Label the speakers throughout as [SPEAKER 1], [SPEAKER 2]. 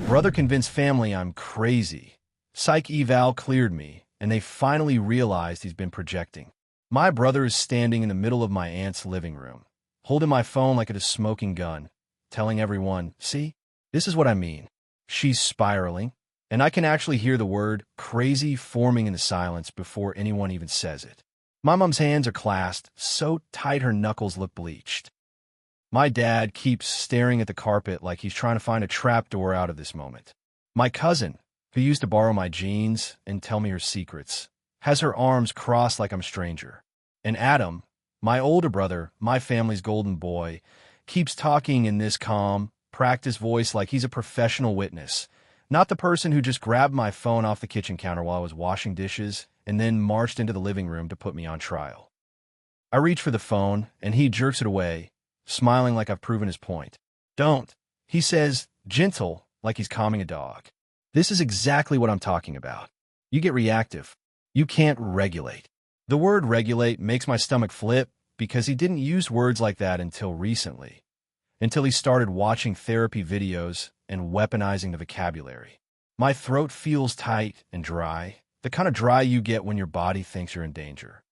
[SPEAKER 1] Brother convinced family I'm crazy. Psych Eval cleared me, and they finally realized he's been projecting. My brother is standing in the middle of my aunt's living room, holding my phone like it is a smoking gun, telling everyone, "See, this is what I mean." She's spiraling, and I can actually hear the word crazy forming in the silence before anyone even says it. My mom's hands are clasped so tight her knuckles look bleached. My dad keeps staring at the carpet like he's trying to find a trapdoor out of this moment. My cousin, who used to borrow my jeans and tell me her secrets, has her arms crossed like I'm a stranger. And Adam, my older brother, my family's golden boy, keeps talking in this calm, practiced voice like he's a professional witness, not the person who just grabbed my phone off the kitchen counter while I was washing dishes and then marched into the living room to put me on trial. I reach for the phone, and he jerks it away, smiling like I've proven his point. "Don't," he says, gentle, like he's calming a dog. This is exactly what I'm talking about. You get reactive. You can't regulate. The word regulate makes my stomach flip because he didn't use words like that until recently, until he started watching therapy videos and weaponizing the vocabulary. My throat feels tight and dry, the kind of dry you get when your body thinks you're in danger.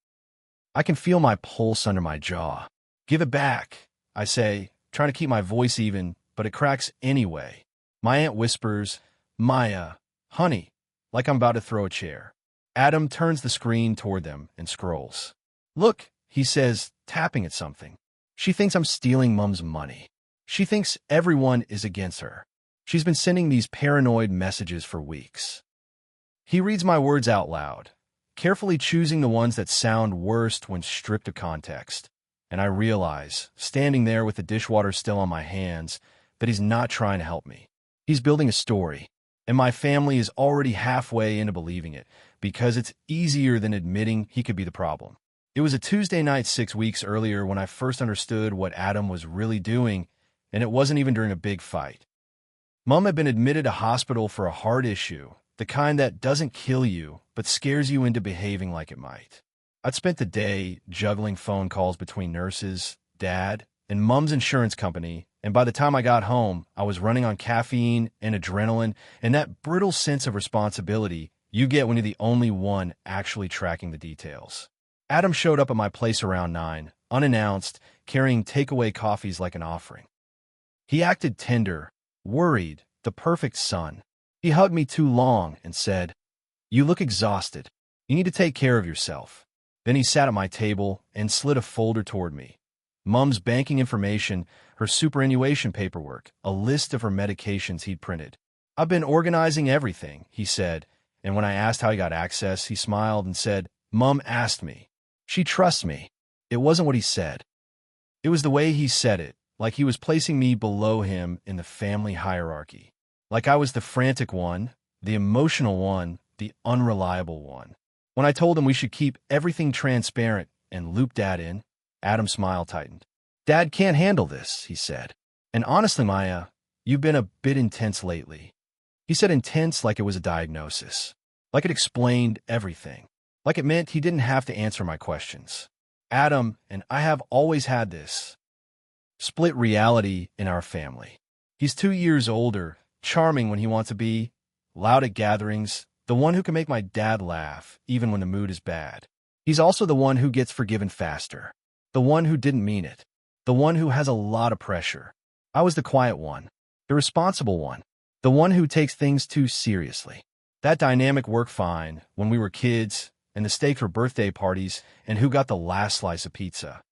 [SPEAKER 1] I can feel my pulse under my jaw. "Give it back," I say, trying to keep my voice even, but it cracks anyway. My aunt whispers, "Maya, honey," like I'm about to throw a chair. Adam turns the screen toward them and scrolls. "Look," he says, tapping at something. "She thinks I'm stealing Mom's money. She thinks everyone is against her. She's been sending these paranoid messages for weeks." He reads my words out loud, carefully choosing the ones that sound worst when stripped of context. And I realize, standing there with the dishwater still on my hands, that he's not trying to help me. He's building a story, and my family is already halfway into believing it, because it's easier than admitting he could be the problem. It was a Tuesday night 6 weeks earlier when I first understood what Adam was really doing, and it wasn't even during a big fight. Mom had been admitted to hospital for a heart issue, the kind that doesn't kill you, but scares you into behaving like it might. I'd spent the day juggling phone calls between nurses, Dad, and Mom's insurance company, and by the time I got home, I was running on caffeine and adrenaline and that brittle sense of responsibility you get when you're the only one actually tracking the details. Adam showed up at my place around 9, unannounced, carrying takeaway coffees like an offering. He acted tender, worried, the perfect son. He hugged me too long and said, "You look exhausted. You need to take care of yourself." Then he sat at my table and slid a folder toward me. Mom's banking information, her superannuation paperwork, a list of her medications he'd printed. "I've been organizing everything," he said, and when I asked how he got access, he smiled and said, "Mom asked me. She trusts me." It wasn't what he said. It was the way he said it, like he was placing me below him in the family hierarchy. Like I was the frantic one, the emotional one, the unreliable one. When I told him we should keep everything transparent and loop Dad in, Adam's smile tightened. "Dad can't handle this," he said. "And honestly, Maya, you've been a bit intense lately." He said intense like it was a diagnosis, like it explained everything, like it meant he didn't have to answer my questions. Adam and I have always had this split reality in our family. He's 2 years older, charming when he wants to be, loud at gatherings, the one who can make my dad laugh, even when the mood is bad. He's also the one who gets forgiven faster, the one who didn't mean it, the one who has a lot of pressure. I was the quiet one, the responsible one, the one who takes things too seriously. That dynamic worked fine when we were kids, and the stakes were birthday parties and who got the last slice of pizza.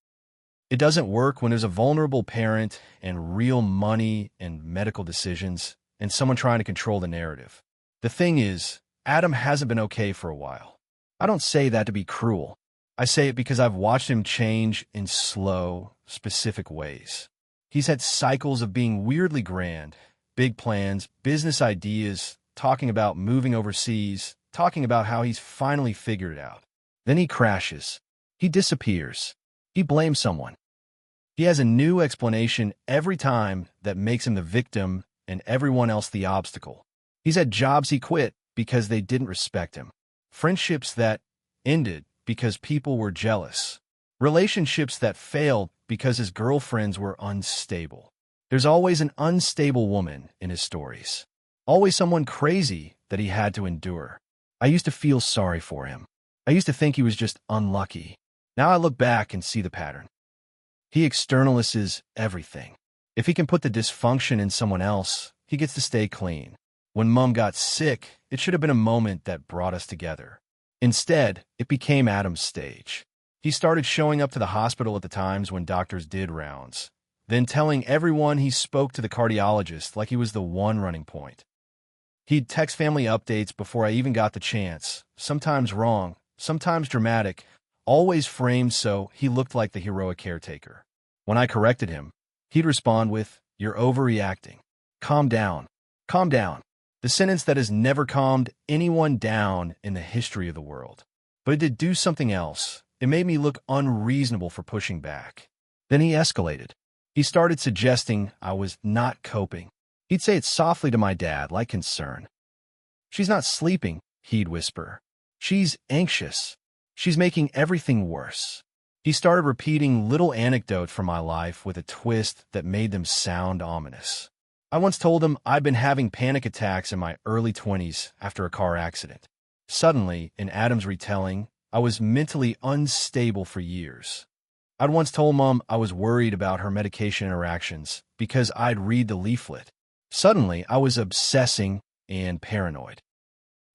[SPEAKER 1] It doesn't work when there's a vulnerable parent and real money and medical decisions and someone trying to control the narrative. The thing is, Adam hasn't been okay for a while. I don't say that to be cruel. I say it because I've watched him change in slow, specific ways. He's had cycles of being weirdly grand, big plans, business ideas, talking about moving overseas, talking about how he's finally figured it out. Then he crashes. He disappears. He blames someone. He has a new explanation every time that makes him the victim and everyone else the obstacle. He's had jobs he quit because they didn't respect him. Friendships that ended because people were jealous. Relationships that failed because his girlfriends were unstable. There's always an unstable woman in his stories. Always someone crazy that he had to endure. I used to feel sorry for him. I used to think he was just unlucky. Now I look back and see the pattern. He externalizes everything. If he can put the dysfunction in someone else, he gets to stay clean. When Mom got sick, it should have been a moment that brought us together. Instead, it became Adam's stage. He started showing up to the hospital at the times when doctors did rounds, then telling everyone he spoke to the cardiologist like he was the one running point. He'd text family updates before I even got the chance, sometimes wrong, sometimes dramatic, always framed so he looked like the heroic caretaker. When I corrected him, he'd respond with, "You're overreacting. Calm down. Calm down." The sentence that has never calmed anyone down in the history of the world. But it did do something else. It made me look unreasonable for pushing back. Then he escalated. He started suggesting I was not coping. He'd say it softly to my dad, like concern. "She's not sleeping," he'd whisper. "She's anxious. She's making everything worse." He started repeating little anecdotes from my life with a twist that made them sound ominous. I once told him I'd been having panic attacks in my early 20s after a car accident. Suddenly, in Adam's retelling, I was mentally unstable for years. I'd once told Mom I was worried about her medication interactions because I'd read the leaflet. Suddenly, I was obsessing and paranoid.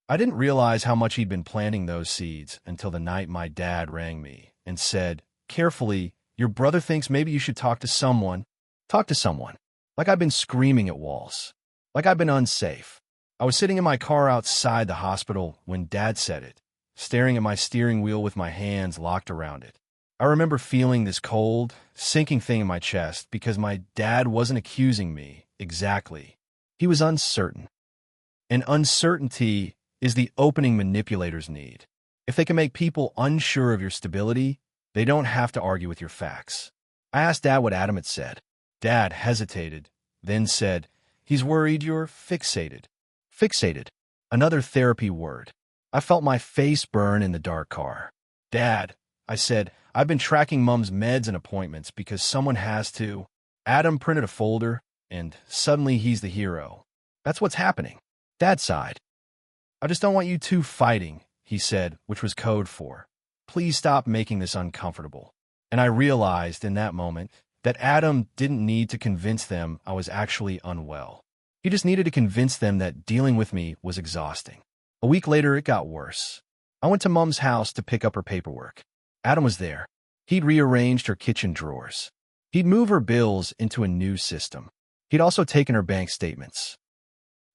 [SPEAKER 1] I didn't realize how much he'd been planting those seeds until the night my dad rang me and said, carefully, "Your brother thinks maybe you should talk to someone." Talk to someone. Like I'd been screaming at walls. Like I'd been unsafe. I was sitting in my car outside the hospital when Dad said it, staring at my steering wheel with my hands locked around it. I remember feeling this cold, sinking thing in my chest because my dad wasn't accusing me exactly. He was uncertain. And uncertainty is the opening manipulators need. If they can make people unsure of your stability, they don't have to argue with your facts. I asked Dad what Adam had said. Dad hesitated, then said, "He's worried you're fixated." Fixated. Another therapy word. I felt my face burn in the dark car. "Dad," I said, "I've been tracking Mom's meds and appointments because someone has to." Adam printed a folder, and suddenly he's the hero. "That's what's happening." Dad sighed. "I just don't want you two fighting," he said, which was code for, "Please stop making this uncomfortable." And I realized in that moment that Adam didn't need to convince them I was actually unwell. He just needed to convince them that dealing with me was exhausting. A week later, it got worse. I went to Mom's house to pick up her paperwork. Adam was there. He'd rearranged her kitchen drawers. He'd moved her bills into a new system. He'd also taken her bank statements.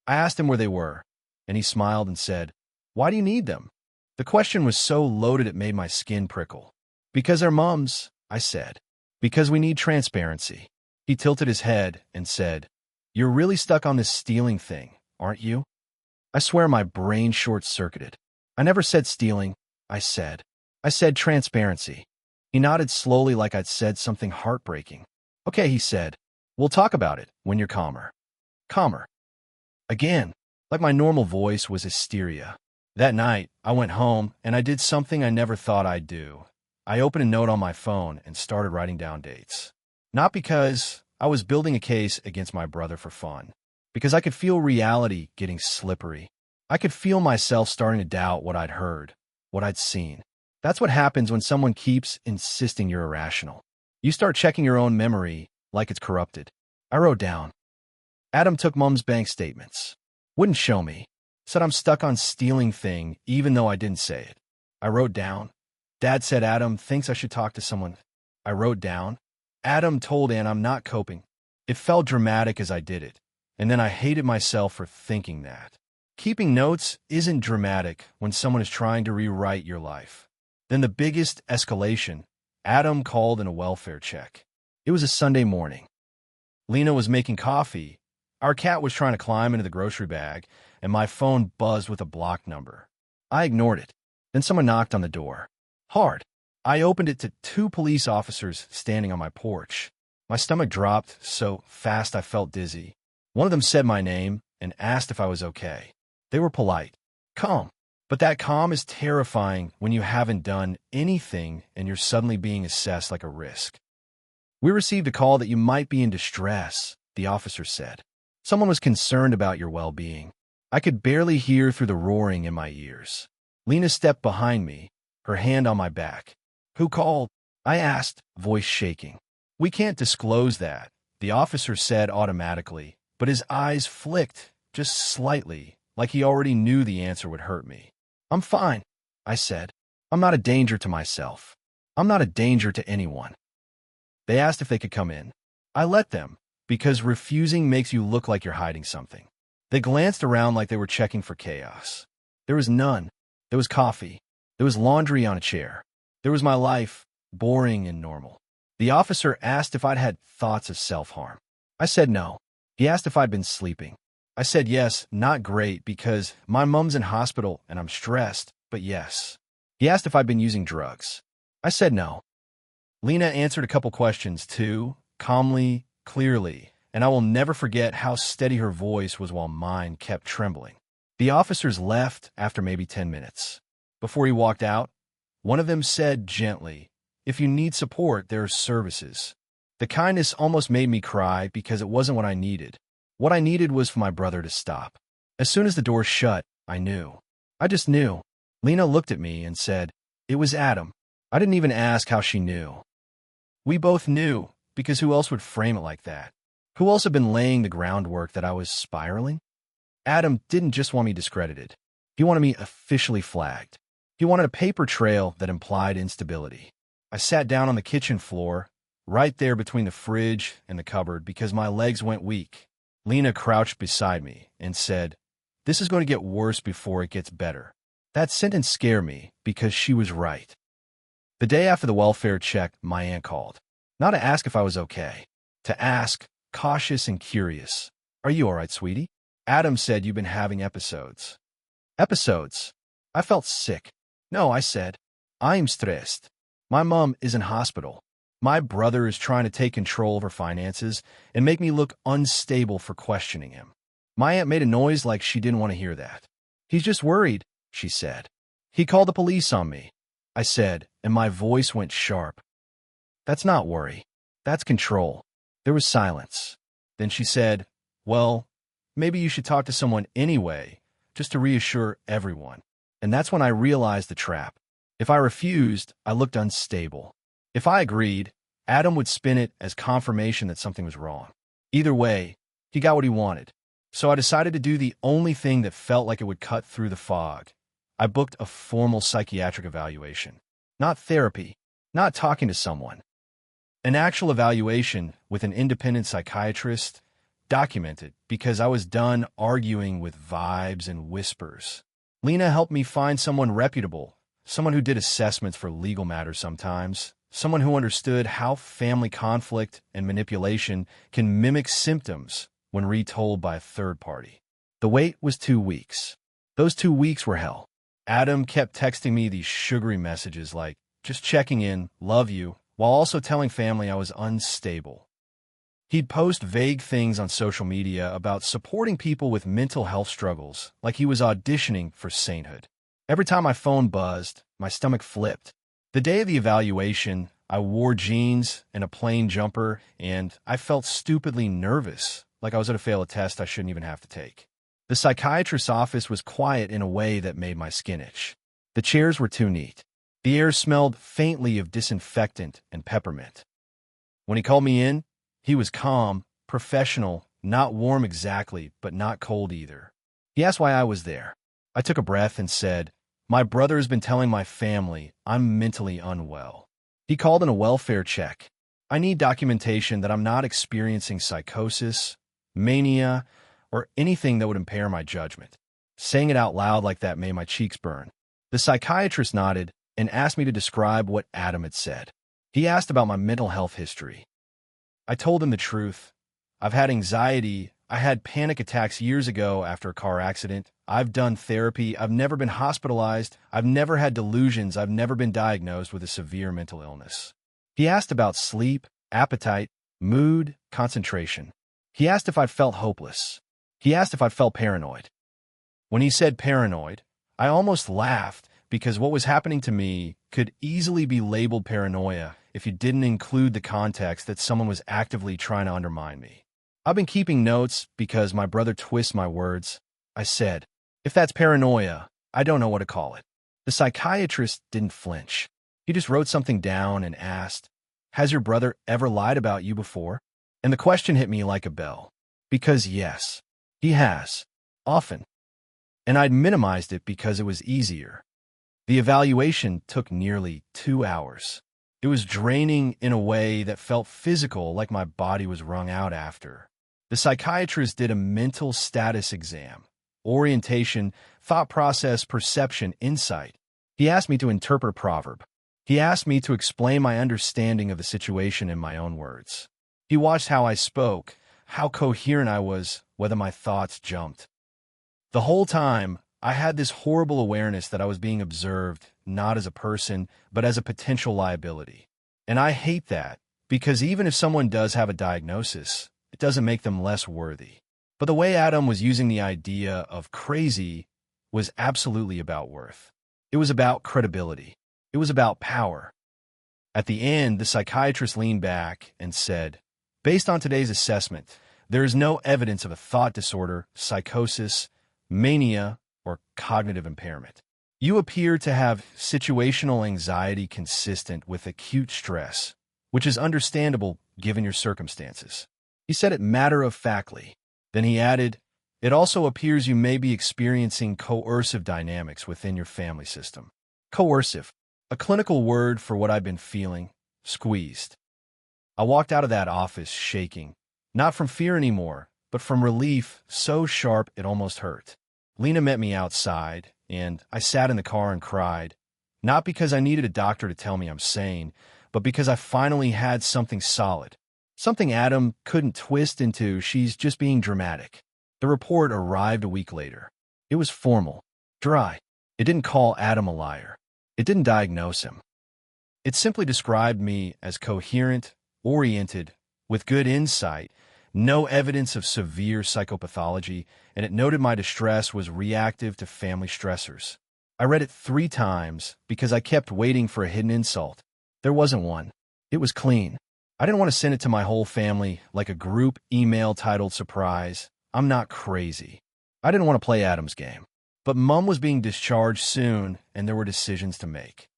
[SPEAKER 1] I asked him where they were, and he smiled and said, "Why do you need them?" The question was so loaded it made my skin prickle. "Because they're Mom's," I said. "Because we need transparency." He tilted his head and said, "You're really stuck on this stealing thing, aren't you?" I swear my brain short-circuited. "I never said stealing," I said. "I said transparency." He nodded slowly like I'd said something heartbreaking. "Okay," he said. "We'll talk about it when you're calmer." Calmer. Again, like my normal voice was hysteria. That night, I went home and I did something I never thought I'd do. I opened a note on my phone and started writing down dates. Not because I was building a case against my brother for fun, because I could feel reality getting slippery. I could feel myself starting to doubt what I'd heard, what I'd seen. That's what happens when someone keeps insisting you're irrational. You start checking your own memory like it's corrupted. I wrote down. Adam took Mom's bank statements. Wouldn't show me. Said I'm stuck on stealing thing even though I didn't say it. I wrote down. Dad said Adam thinks I should talk to someone. I wrote down. Adam told Ann I'm not coping. It felt dramatic as I did it, and then I hated myself for thinking that. Keeping notes isn't dramatic when someone is trying to rewrite your life. Then the biggest escalation, Adam called in a welfare check. It was a Sunday morning. Lena was making coffee. Our cat was trying to climb into the grocery bag, and my phone buzzed with a blocked number. I ignored it. Then someone knocked on the door. Hard. I opened it to two police officers standing on my porch. My stomach dropped so fast I felt dizzy. One of them said my name and asked if I was okay. They were polite, calm. But that calm is terrifying when you haven't done anything and you're suddenly being assessed like a risk. "We received a call that you might be in distress," the officer said. Someone was concerned about your well-being. I could barely hear through the roaring in my ears. Lena stepped behind me, her hand on my back. Who called? I asked, voice shaking. We can't disclose that, the officer said automatically, but his eyes flicked, just slightly, like he already knew the answer would hurt me. I'm fine, I said. I'm not a danger to myself. I'm not a danger to anyone. They asked if they could come in. I let them, because refusing makes you look like you're hiding something. They glanced around like they were checking for chaos. There was none. There was coffee. There was laundry on a chair. There was my life, boring and normal. The officer asked if I'd had thoughts of self-harm. I said no. He asked if I'd been sleeping. I said yes, not great, because my mom's in hospital and I'm stressed, but yes. He asked if I'd been using drugs. I said no. Lena answered a couple questions too, calmly, clearly, and I will never forget how steady her voice was while mine kept trembling. The officers left after maybe 10 minutes. Before he walked out, one of them said gently, "If you need support, there are services." The kindness almost made me cry because it wasn't what I needed. What I needed was for my brother to stop. As soon as the door shut, I knew. I just knew. Lena looked at me and said, "It was Adam." I didn't even ask how she knew. We both knew, because who else would frame it like that? Who else had been laying the groundwork that I was spiraling? Adam didn't just want me discredited. He wanted me officially flagged. He wanted a paper trail that implied instability. I sat down on the kitchen floor, right there between the fridge and the cupboard, because my legs went weak. Lena crouched beside me and said, "This is going to get worse before it gets better." That sentence scared me because she was right. The day after the welfare check, my aunt called. Not to ask if I was okay. To ask, cautious and curious, "Are you all right, sweetie? Adam said you've been having episodes." Episodes? I felt sick. "No," I said. "I'm stressed. My mom is in hospital. My brother is trying to take control of her finances and make me look unstable for questioning him." My aunt made a noise like she didn't want to hear that. "He's just worried," she said. "He called the police on me," I said, and my voice went sharp. "That's not worry. That's control." There was silence. Then she said, "Well, maybe you should talk to someone anyway, just to reassure everyone." And that's when I realized the trap. If I refused, I looked unstable. If I agreed, Adam would spin it as confirmation that something was wrong. Either way, he got what he wanted. So I decided to do the only thing that felt like it would cut through the fog. I booked a formal psychiatric evaluation. Not therapy, not talking to someone. An actual evaluation with an independent psychiatrist, documented, because I was done arguing with vibes and whispers. Lena helped me find someone reputable, someone who did assessments for legal matters sometimes, someone who understood how family conflict and manipulation can mimic symptoms when retold by a third party. The wait was 2 weeks. Those 2 weeks were hell. Adam kept texting me these sugary messages like, "Just checking in, love you," while also telling family I was unstable. He'd post vague things on social media about supporting people with mental health struggles, like he was auditioning for sainthood. Every time my phone buzzed, my stomach flipped. The day of the evaluation, I wore jeans and a plain jumper, and I felt stupidly nervous, like I was going to fail a test I shouldn't even have to take. The psychiatrist's office was quiet in a way that made my skin itch. The chairs were too neat. The air smelled faintly of disinfectant and peppermint. When he called me in, he was calm, professional, not warm exactly, but not cold either. He asked why I was there. I took a breath and said, "My brother has been telling my family I'm mentally unwell." He called in a welfare check. "I need documentation that I'm not experiencing psychosis, mania, or anything that would impair my judgment." Saying it out loud like that made my cheeks burn. The psychiatrist nodded and asked me to describe what Adam had said. He asked about my mental health history. I told him the truth. I've had anxiety. I had panic attacks years ago after a car accident. I've done therapy. I've never been hospitalized. I've never had delusions. I've never been diagnosed with a severe mental illness. He asked about sleep, appetite, mood, concentration. He asked if I felt hopeless. He asked if I felt paranoid. When he said paranoid, I almost laughed because what was happening to me could easily be labeled paranoia if you didn't include the context that someone was actively trying to undermine me. I've been keeping notes because my brother twists my words. I said, if that's paranoia, I don't know what to call it. The psychiatrist didn't flinch. He just wrote something down and asked, has your brother ever lied about you before? And the question hit me like a bell. Because yes, he has. Often. And I'd minimized it because it was easier. The evaluation took nearly 2 hours. It was draining in a way that felt physical, like my body was wrung out after. The psychiatrist did a mental status exam, orientation, thought process, perception, insight. He asked me to interpret a proverb. He asked me to explain my understanding of the situation in my own words. He watched how I spoke, how coherent I was, whether my thoughts jumped. The whole time, I had this horrible awareness that I was being observed, not as a person, but as a potential liability. And I hate that, because even if someone does have a diagnosis, it doesn't make them less worthy. But the way Adam was using the idea of crazy was absolutely about worth. It was about credibility. It was about power. At the end, the psychiatrist leaned back and said, based on today's assessment, there is no evidence of a thought disorder, psychosis, mania, or cognitive impairment. You appear to have situational anxiety consistent with acute stress, which is understandable given your circumstances. He said it matter-of-factly. Then he added, it also appears you may be experiencing coercive dynamics within your family system. Coercive, a clinical word for what I've been feeling, squeezed. I walked out of that office shaking, not from fear anymore, but from relief so sharp it almost hurt. Lena met me outside, and I sat in the car and cried, not because I needed a doctor to tell me I'm sane, but because I finally had something solid. Something Adam couldn't twist into she's just being dramatic. The report arrived a week later. It was formal, dry. It didn't call Adam a liar. It didn't diagnose him. It simply described me as coherent, oriented, with good insight, no evidence of severe psychopathology, and it noted my distress was reactive to family stressors. I read it 3 times because I kept waiting for a hidden insult. There wasn't one. It was clean. I didn't want to send it to my whole family like a group email titled surprise. I'm not crazy. I didn't want to play Adam's game. But Mom was being discharged soon, and there were decisions to make.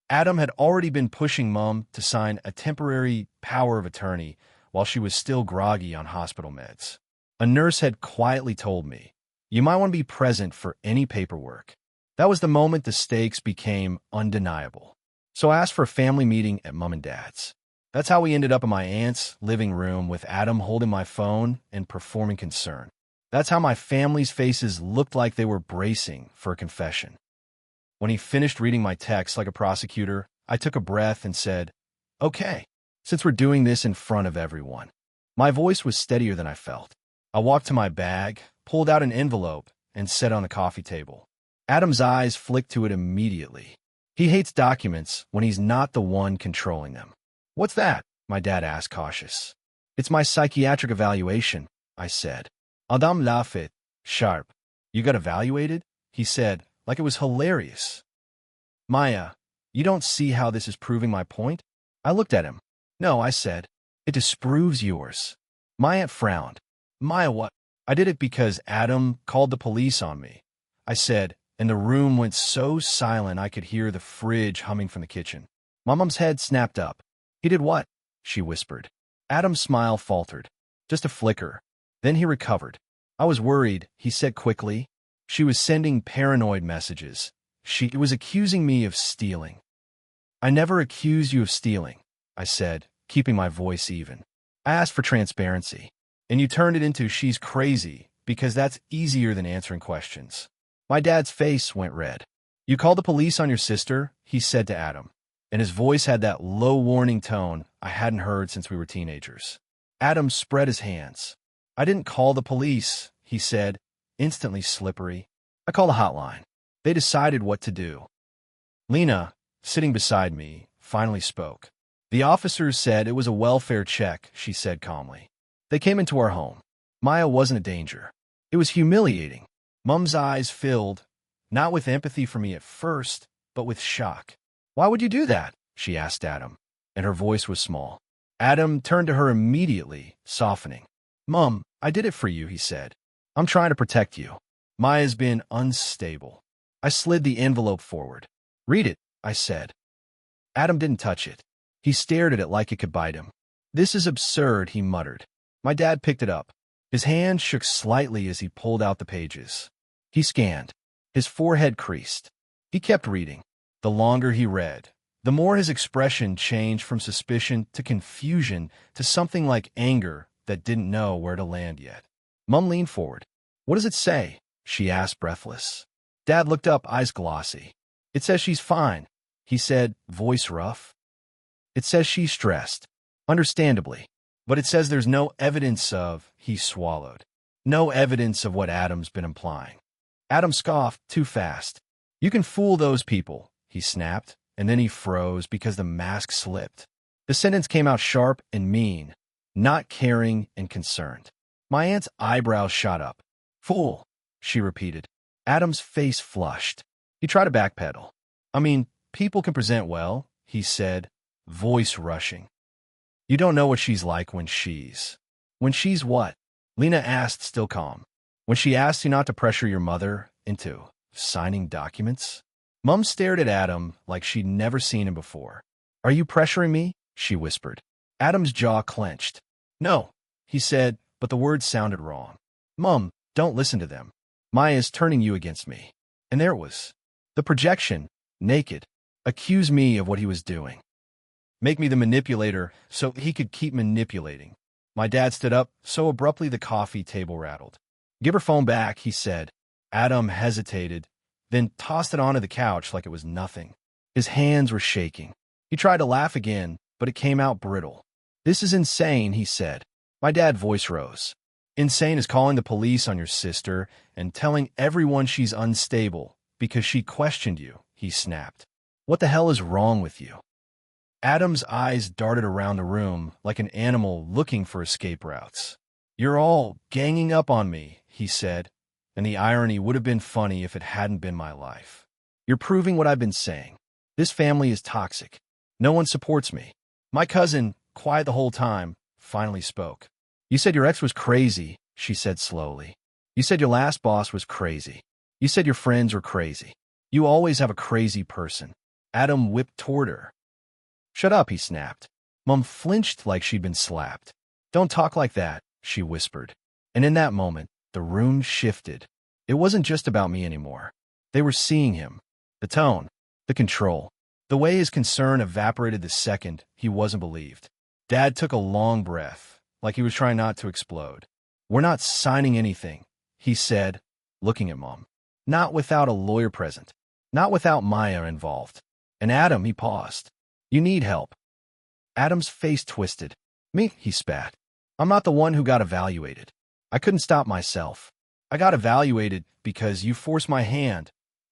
[SPEAKER 1] Adam had already been pushing Mom to sign a temporary power of attorney while she was still groggy on hospital meds. A nurse had quietly told me, you might want to be present for any paperwork. That was the moment the stakes became undeniable. So I asked for a family meeting at Mom and Dad's. That's how we ended up in my aunt's living room with Adam holding my phone and performing concern. That's how my family's faces looked like they were bracing for a confession. When he finished reading my text like a prosecutor, I took a breath and said, okay, since we're doing this in front of everyone. My voice was steadier than I felt. I walked to my bag, pulled out an envelope, and set it on the coffee table. Adam's eyes flicked to it immediately. He hates documents when he's not the one controlling them. What's that? My dad asked, cautious. It's my psychiatric evaluation, I said. Adam laughed, sharp. You got evaluated? He said, like it was hilarious. Maya, you don't see how this is proving my point? I looked at him. No, I said. It disproves yours. My aunt frowned. Maya, what? I did it because Adam called the police on me. I said, and the room went so silent I could hear the fridge humming from the kitchen. My mom's head snapped up. He did what? She whispered. Adam's smile faltered. Just a flicker. Then he recovered. I was worried, he said quickly. She was sending paranoid messages. She was accusing me of stealing. I never accused you of stealing, I said, keeping my voice even. I asked for transparency. And you turned it into she's crazy, because that's easier than answering questions. My dad's face went red. You called the police on your sister, he said to Adam. And his voice had that low warning tone I hadn't heard since we were teenagers. Adam spread his hands. I didn't call the police, he said, instantly slippery. I called a hotline. They decided what to do. Lena, sitting beside me, finally spoke. The officers said it was a welfare check, she said calmly. They came into our home. Maya wasn't a danger. It was humiliating. Mom's eyes filled, not with empathy for me at first, but with shock. Why would you do that? She asked Adam, and her voice was small. Adam turned to her immediately, softening. Mom, I did it for you, he said. I'm trying to protect you. Maya's been unstable. I slid the envelope forward. Read it, I said. Adam didn't touch it. He stared at it like it could bite him. This is absurd, he muttered. My dad picked it up. His hand shook slightly as he pulled out the pages. He scanned. His forehead creased. He kept reading. The longer he read, the more his expression changed from suspicion to confusion to something like anger that didn't know where to land yet. Mom leaned forward. What does it say? She asked, breathless. Dad looked up, eyes glossy. It says she's fine, he said, voice rough. It says she's stressed. Understandably. But it says there's no evidence of, he swallowed. No evidence of what Adam's been implying. Adam scoffed too fast. You can fool those people, he snapped, and then he froze because the mask slipped. The sentence came out sharp and mean, not caring and concerned. My aunt's eyebrows shot up. Fool, she repeated. Adam's face flushed. He tried to backpedal. I mean, people can present well, he said, voice rushing. You don't know what she's like when she's... When she's what? Lena asked, still calm. When she asked you not to pressure your mother into signing documents? Mom stared at Adam like she'd never seen him before. Are you pressuring me? She whispered. Adam's jaw clenched. No, he said, but the words sounded wrong. Mom, don't listen to them. Maya's turning you against me. And there it was. The projection, naked, accused me of what he was doing. Make me the manipulator so he could keep manipulating. My dad stood up so abruptly the coffee table rattled. Give her phone back, he said. Adam hesitated, then tossed it onto the couch like it was nothing. His hands were shaking. He tried to laugh again, but it came out brittle. This is insane, he said. My dad's voice rose. Insane is calling the police on your sister and telling everyone she's unstable because she questioned you, he snapped. What the hell is wrong with you? Adam's eyes darted around the room like an animal looking for escape routes. You're all ganging up on me, he said, and the irony would have been funny if it hadn't been my life. You're proving what I've been saying. This family is toxic. No one supports me. My cousin, quiet the whole time, finally spoke. You said your ex was crazy, she said slowly. You said your last boss was crazy. You said your friends were crazy. You always have a crazy person. Adam whipped toward her. Shut up, he snapped. Mom flinched like she'd been slapped. Don't talk like that, she whispered. And in that moment, the room shifted. It wasn't just about me anymore. They were seeing him. The tone, the control, the way his concern evaporated the second he wasn't believed. Dad took a long breath, like he was trying not to explode. We're not signing anything, he said, looking at Mom. Not without a lawyer present. Not without Maya involved. And Adam, he paused. You need help. Adam's face twisted. Me, he spat. I'm not the one who got evaluated. I couldn't stop myself. I got evaluated because you forced my hand,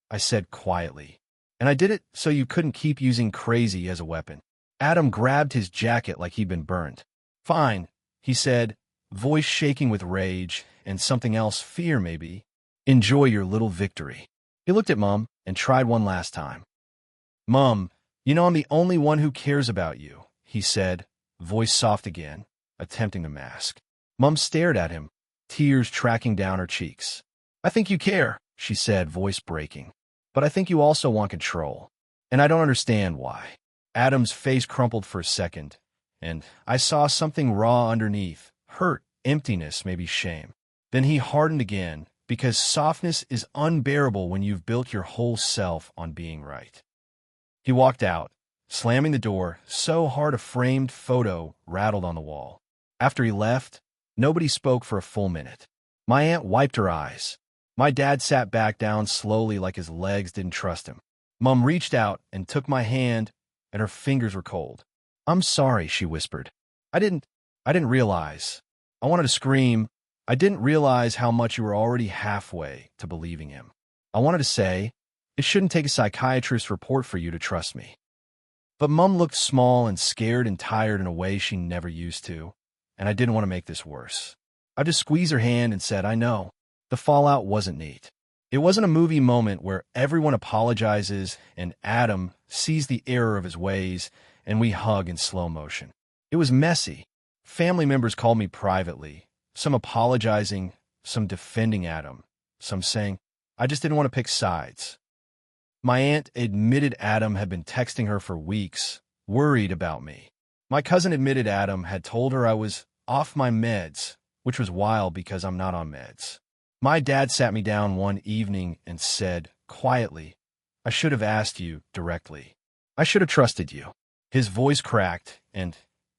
[SPEAKER 1] I said quietly. And I did it so you couldn't keep using crazy as a weapon. Adam grabbed his jacket like he'd been burned. Fine, he said, voice shaking with rage and something else, fear maybe. Enjoy your little victory. He looked at Mom and tried one last time. Mom, you know I'm the only one who cares about you, he said, voice soft again, attempting to mask. Mom stared at him, tears tracking down her cheeks. I think you care, she said, voice breaking. But I think you also want control. And I don't understand why. Adam's face crumpled for a second, and I saw something raw underneath, hurt, emptiness, maybe shame. Then he hardened again, because softness is unbearable when you've built your whole self on being right. He walked out, slamming the door so hard a framed photo rattled on the wall. After he left, nobody spoke for a full minute. My aunt wiped her eyes. My dad sat back down slowly like his legs didn't trust him. Mom reached out and took my hand, and her fingers were cold. I'm sorry, she whispered. I didn't realize. I wanted to scream. I didn't realize how much you were already halfway to believing him. I wanted to say, it shouldn't take a psychiatrist's report for you to trust me. But Mom looked small and scared and tired in a way she never used to, and I didn't want to make this worse. I just squeezed her hand and said, I know. The fallout wasn't neat. It wasn't a movie moment where everyone apologizes and Adam sees the error of his ways and we hug in slow motion. It was messy. Family members called me privately, some apologizing, some defending Adam, some saying, "I just didn't want to pick sides." My aunt admitted Adam had been texting her for weeks, worried about me. My cousin admitted Adam had told her I was off my meds, which was wild because I'm not on meds. My dad sat me down one evening and said, quietly, "I should have asked you directly. I should have trusted you." His voice cracked, and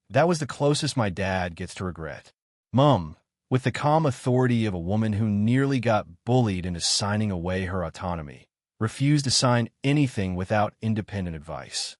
[SPEAKER 1] that was the closest my dad gets to regret. Mom, with the calm authority of a woman who nearly got bullied into signing away her autonomy, refused to sign anything without independent advice.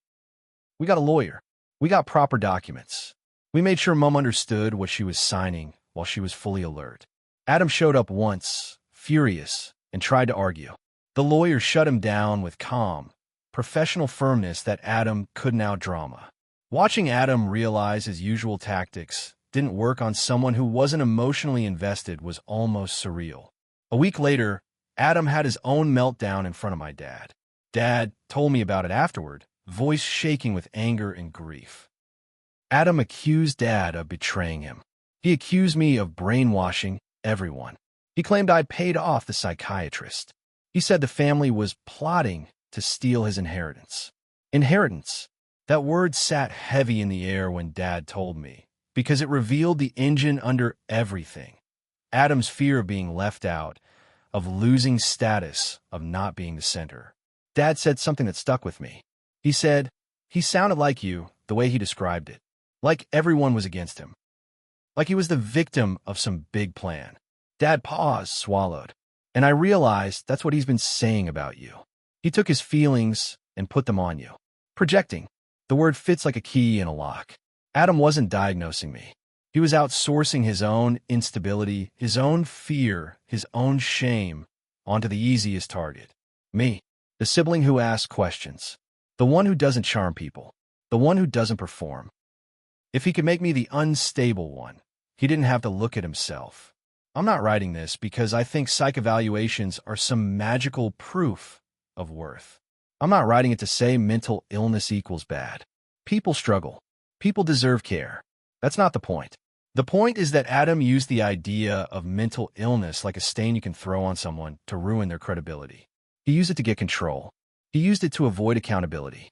[SPEAKER 1] We got a lawyer. We got proper documents. We made sure Mom understood what she was signing while she was fully alert. Adam showed up once, furious, and tried to argue. The lawyer shut him down with calm, professional firmness that Adam couldn't out-drama. Watching Adam realize his usual tactics didn't work on someone who wasn't emotionally invested was almost surreal. A week later, Adam had his own meltdown in front of my dad. Dad told me about it afterward, voice shaking with anger and grief. Adam accused Dad of betraying him. He accused me of brainwashing everyone. He claimed I paid off the psychiatrist. He said the family was plotting to steal his inheritance. Inheritance. That word sat heavy in the air when Dad told me, because it revealed the engine under everything. Adam's fear of being left out, of losing status, of not being the center. Dad said something that stuck with me. He said, "He sounded like you, the way he described it. Like everyone was against him. Like he was the victim of some big plan." Dad paused, swallowed. And I realized that's what he's been saying about you. He took his feelings and put them on you. Projecting. The word fits like a key in a lock. Adam wasn't diagnosing me. He was outsourcing his own instability, his own fear, his own shame onto the easiest target. Me, the sibling who asks questions, the one who doesn't charm people, the one who doesn't perform. If he could make me the unstable one, he didn't have to look at himself. I'm not writing this because I think psych evaluations are some magical proof of worth. I'm not writing it to say mental illness equals bad. People struggle. People deserve care. That's not the point. The point is that Adam used the idea of mental illness like a stain you can throw on someone to ruin their credibility. He used it to get control. He used it to avoid accountability.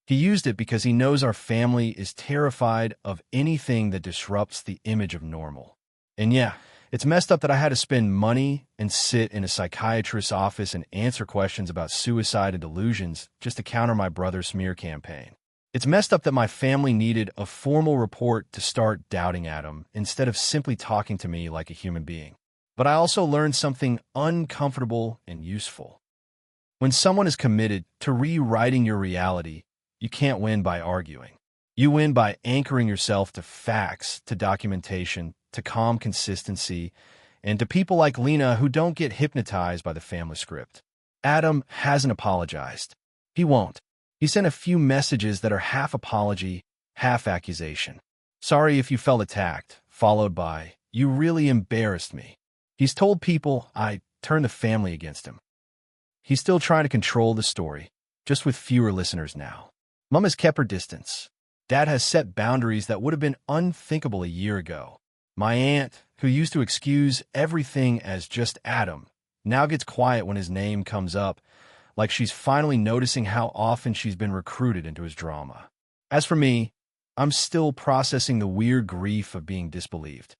[SPEAKER 1] He used it because he knows our family is terrified of anything that disrupts the image of normal. And yeah, it's messed up that I had to spend money and sit in a psychiatrist's office and answer questions about suicide and delusions just to counter my brother's smear campaign. It's messed up that my family needed a formal report to start doubting Adam instead of simply talking to me like a human being. But I also learned something uncomfortable and useful. When someone is committed to rewriting your reality, you can't win by arguing. You win by anchoring yourself to facts, to documentation, to calm consistency, and to people like Lena who don't get hypnotized by the family script. Adam hasn't apologized. He won't. He sent a few messages that are half apology, half accusation. "Sorry if you felt attacked," followed by, "You really embarrassed me." He's told people I turned the family against him. He's still trying to control the story, just with fewer listeners now. Mom has kept her distance. Dad has set boundaries that would have been unthinkable a year ago. My aunt, who used to excuse everything as just Adam, now gets quiet when his name comes up, like she's finally noticing how often she's been recruited into his drama. As for me, I'm still processing the weird grief of being disbelieved.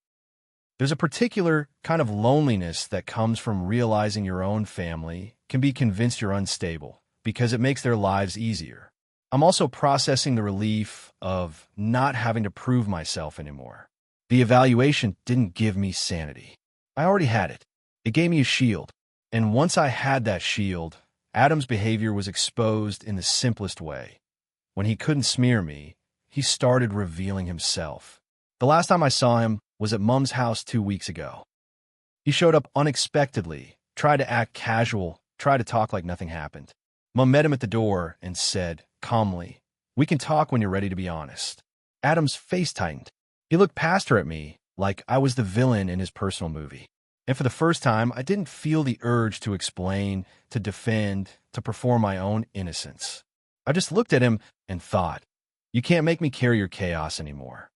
[SPEAKER 1] There's a particular kind of loneliness that comes from realizing your own family can be convinced you're unstable because it makes their lives easier. I'm also processing the relief of not having to prove myself anymore. The evaluation didn't give me sanity. I already had it. It gave me a shield. And once I had that shield, Adam's behavior was exposed in the simplest way. When he couldn't smear me, he started revealing himself. The last time I saw him was at Mom's house 2 weeks ago. He showed up unexpectedly, tried to act casual, tried to talk like nothing happened. Mom met him at the door and said, calmly, "We can talk when you're ready to be honest." Adam's face tightened. He looked past her at me like I was the villain in his personal movie. And for the first time, I didn't feel the urge to explain, to defend, to perform my own innocence. I just looked at him and thought, "You can't make me carry your chaos anymore."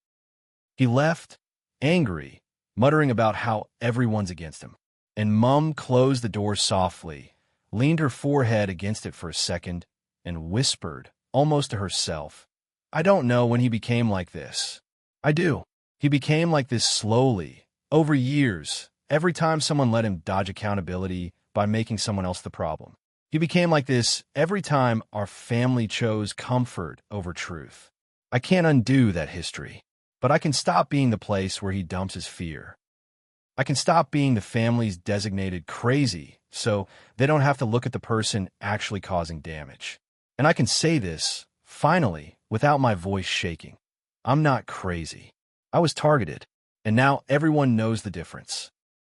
[SPEAKER 1] He left, angry, muttering about how everyone's against him. And Mum closed the door softly, leaned her forehead against it for a second, and whispered, almost to herself, "I don't know when he became like this." I do. He became like this slowly, over years, every time someone let him dodge accountability by making someone else the problem. He became like this every time our family chose comfort over truth. I can't undo that history, but I can stop being the place where he dumps his fear. I can stop being the family's designated crazy so they don't have to look at the person actually causing damage. And I can say this, finally, without my voice shaking. I'm not crazy. I was targeted, and now everyone knows the difference.